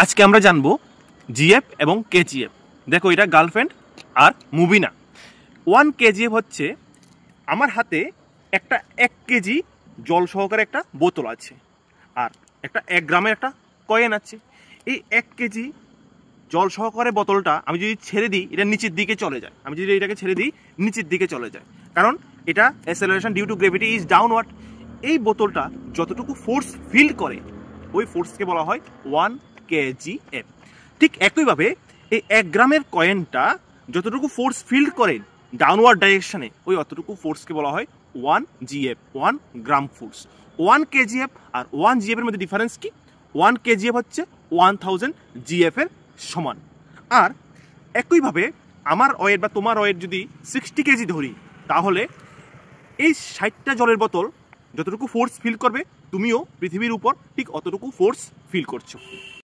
আজকে আমরা জানবো জিএফ এবং কেজিএফ। দেখো এটা গার্লফ্রেন্ড আর মুভি না। 1 কেজিএফ হচ্ছে আমার হাতে একটা 1 কেজি জল সহকারে একটা বোতল আছে আর একটা 1 গ্রামের একটা কয়েন আছে। এই 1 কেজি জল সহকারে বোতলটা আমি যদি ছেড়ে দিই এটা নিচের দিকে চলে যায়। আমি যদি এটাকে ছেড়ে দিই নিচের দিকে চলে যায়, কারণ এটা acceleration due to gravity is downward. এই বোতলটা যতটুকু ফোর্স ফিল করে ওই ফোর্সকে বলা হয় 1 কেজিএফ। ঠিক একইভাবে এই 1 গ্রামের কয়েনটা যতটুকু ফোর্স ফিল করে ডাউনওয়ার্ড ডাইরেকশনে ওই অতটুকু ফোর্সকে বলা হয় 1 জিএফ, 1 গ্রাম ফোর্স। 1 কেজিএফ আর 1 জিএফ এর মধ্যে ডিফারেন্স কি? 1 কেজিএফ হচ্ছে 1000 জিএফ এর সমান। আর একইভাবে আমার ওয়েট বা তোমার ওয়েট যদি 60 কেজি ধরি, তাহলে এই 60টা জলের বোতল যতটুকু ফোর্স ফিল করবে তুমিও পৃথিবীর উপর ঠিক অতটুকু ফোর্স ফিল করছো।